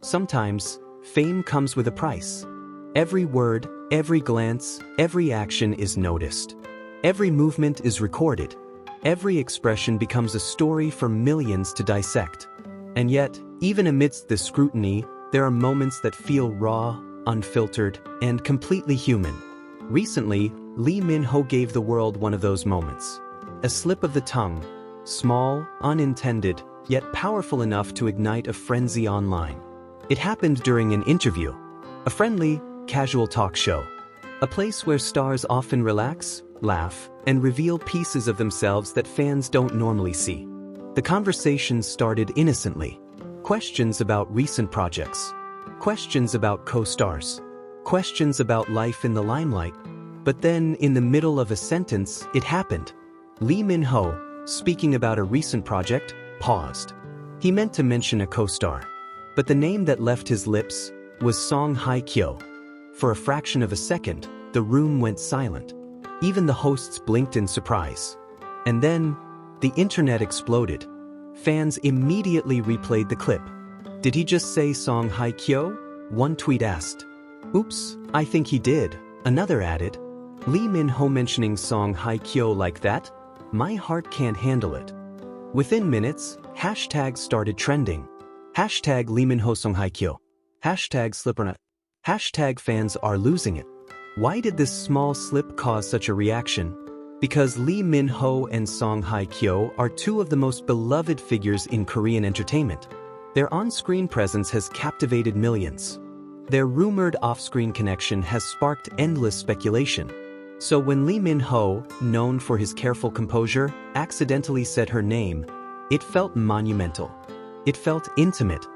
Sometimes, fame comes with a price. Every word, every glance, every action is noticed. Every movement is recorded. Every expression becomes a story for millions to dissect. And yet, even amidst this scrutiny, there are moments that feel raw, unfiltered, and completely human. Recently, Lee Min-ho gave the world one of those moments. A slip of the tongue, small, unintended, yet powerful enough to ignite a frenzy online. It happened during an interview, a friendly, casual talk show, a place where stars often relax, laugh, and reveal pieces of themselves that fans don't normally see. The conversation started innocently. Questions about recent projects, questions about co-stars, questions about life in the limelight. But then, in the middle of a sentence, it happened. Lee Min-ho, speaking about a recent project, paused. He meant to mention a co-star, but the name that left his lips was Hye Kyo. For a fraction of a second, the room went silent. Even the hosts blinked in surprise. And then, the internet exploded. Fans immediately replayed the clip. Did he just say Hye Kyo? One tweet asked. Oops, I think he did, another added. Lee Min-ho mentioning Hye Kyo like that? My heart can't handle it. Within minutes, hashtags started trending. Hashtag Lee Min-ho Hye-kyo. Hashtag Slippernet. Hashtag fans are losing it. Why did this small slip cause such a reaction? Because Lee Min-ho and Hye-kyo are two of the most beloved figures in Korean entertainment. Their on-screen presence has captivated millions. Their rumored off-screen connection has sparked endless speculation. So when Lee Min-ho, known for his careful composure, accidentally said her name, it felt monumental. It felt intimate.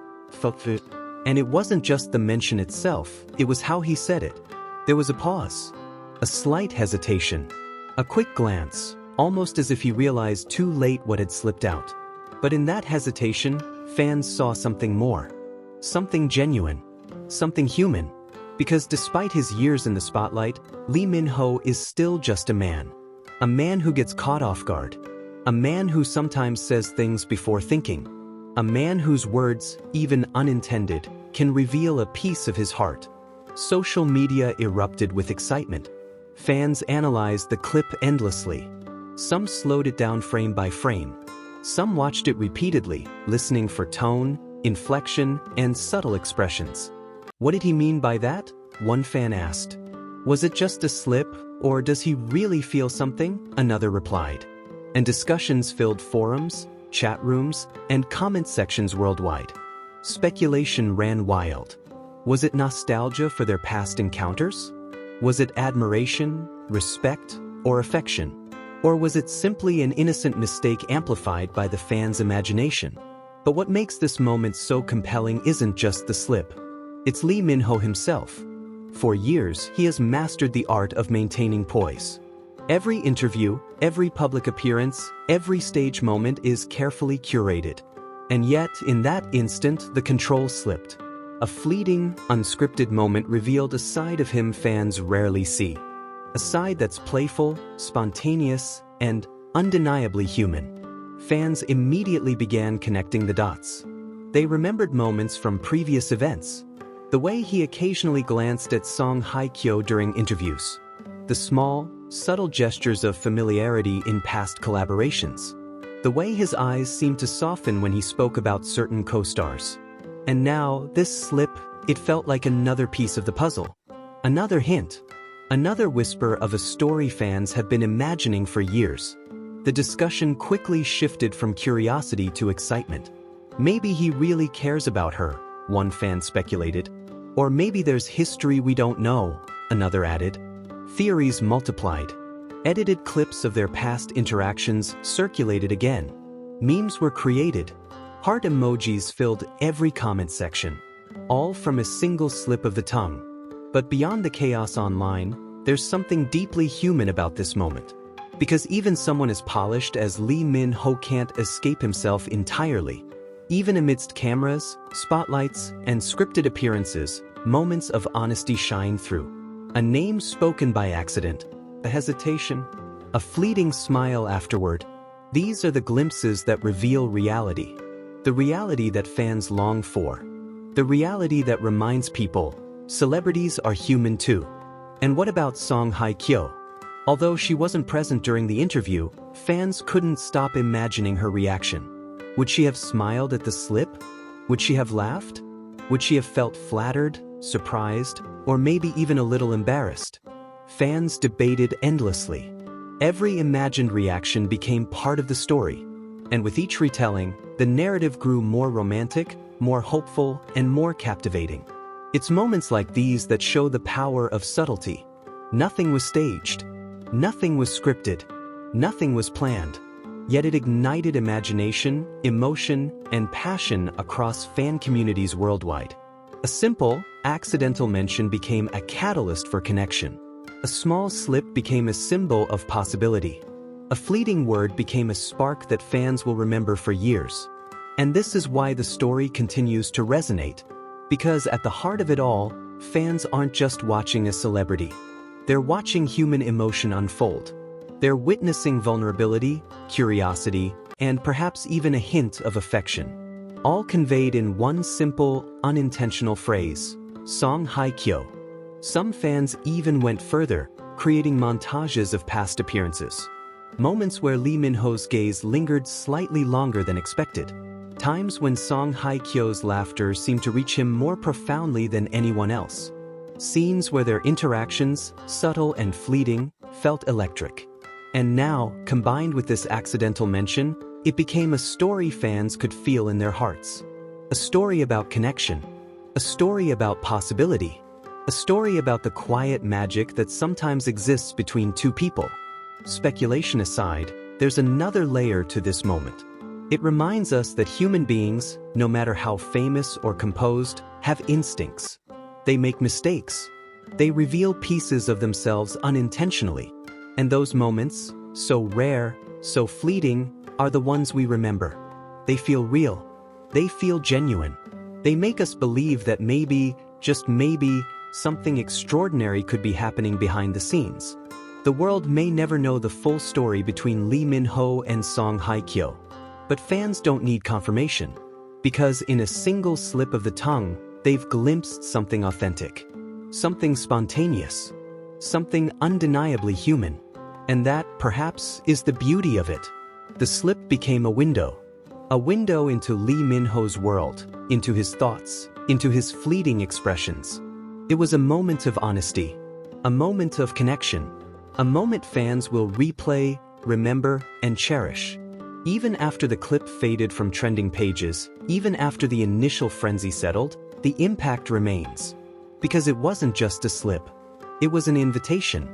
And it wasn't just the mention itself, it was how he said it. There was a pause, a slight hesitation, a quick glance, almost as if he realized too late what had slipped out. But in that hesitation, fans saw something more. Something genuine. Something human. Because despite his years in the spotlight, Lee Min-ho is still just a man. A man who gets caught off guard. A man who sometimes says things before thinking. A man whose words, even unintended, can reveal a piece of his heart. Social media erupted with excitement. Fans analyzed the clip endlessly. Some slowed it down frame by frame. Some watched it repeatedly, listening for tone, inflection, and subtle expressions. What did he mean by that? One fan asked. Was it just a slip, or does he really feel something? Another replied. And discussions filled forums, chat rooms, and comment sections worldwide. Speculation ran wild. Was it nostalgia for their past encounters? Was it admiration, respect, or affection? Or was it simply an innocent mistake amplified by the fans' imagination? But what makes this moment so compelling isn't just the slip. It's Lee Min-ho himself. For years, he has mastered the art of maintaining poise. Every interview, every public appearance, every stage moment is carefully curated. And yet, in that instant, the control slipped. A fleeting, unscripted moment revealed a side of him fans rarely see. A side that's playful, spontaneous, and undeniably human. Fans immediately began connecting the dots. They remembered moments from previous events. The way he occasionally glanced at Hye-kyo during interviews. The small, subtle gestures of familiarity in past collaborations. The way his eyes seemed to soften when he spoke about certain co-stars. And now, this slip, it felt like another piece of the puzzle. Another hint. Another whisper of a story fans have been imagining for years. The discussion quickly shifted from curiosity to excitement. Maybe he really cares about her, one fan speculated. Or maybe there's history we don't know, another added. Theories multiplied. Edited clips of their past interactions circulated again. Memes were created. Heart emojis filled every comment section. All from a single slip of the tongue. But beyond the chaos online, there's something deeply human about this moment. Because even someone as polished as Lee Min-ho can't escape himself entirely. Even amidst cameras, spotlights, and scripted appearances, moments of honesty shine through. A name spoken by accident, a hesitation, a fleeting smile afterward. These are the glimpses that reveal reality. The reality that fans long for. The reality that reminds people, celebrities are human too. And what about Hye Kyo? Although she wasn't present during the interview, fans couldn't stop imagining her reaction. Would she have smiled at the slip? Would she have laughed? Would she have felt flattered, surprised, or maybe even a little embarrassed? Fans debated endlessly. Every imagined reaction became part of the story. And with each retelling, the narrative grew more romantic, more hopeful, and more captivating. It's moments like these that show the power of subtlety. Nothing was staged. Nothing was scripted. Nothing was planned. Yet it ignited imagination, emotion, and passion across fan communities worldwide. A simple, accidental mention became a catalyst for connection. A small slip became a symbol of possibility. A fleeting word became a spark that fans will remember for years. And this is why the story continues to resonate. Because at the heart of it all, fans aren't just watching a celebrity. They're watching human emotion unfold. They're witnessing vulnerability, curiosity, and perhaps even a hint of affection. All conveyed in one simple, unintentional phrase, Hye Kyo. Some fans even went further, creating montages of past appearances. Moments where Lee Min-ho's gaze lingered slightly longer than expected. Times when Hye Kyo's laughter seemed to reach him more profoundly than anyone else. Scenes where their interactions, subtle and fleeting, felt electric. And now, combined with this accidental mention, it became a story fans could feel in their hearts. A story about connection. A story about possibility. A story about the quiet magic that sometimes exists between two people. Speculation aside, there's another layer to this moment. It reminds us that human beings, no matter how famous or composed, have instincts. They make mistakes. They reveal pieces of themselves unintentionally. And those moments, so rare, so fleeting, are the ones we remember. They feel real. They feel genuine. They make us believe that maybe, just maybe, something extraordinary could be happening behind the scenes. The world may never know the full story between Lee Min-ho and Hye Kyo. But fans don't need confirmation. Because in a single slip of the tongue, they've glimpsed something authentic. Something spontaneous. Something undeniably human. And that, perhaps, is the beauty of it. The slip became a window. A window into Lee Min-ho's world, into his thoughts, into his fleeting expressions. It was a moment of honesty. A moment of connection. A moment fans will replay, remember, and cherish. Even after the clip faded from trending pages, even after the initial frenzy settled, the impact remains. Because it wasn't just a slip. It was an invitation.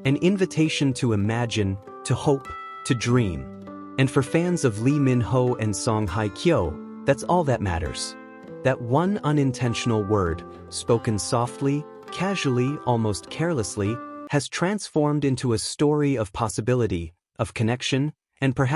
An invitation to imagine, to hope, to dream. And for fans of Lee Min-ho and Hye Kyo, that's all that matters. That one unintentional word, spoken softly, casually, almost carelessly, has transformed into a story of possibility, of connection, and perhaps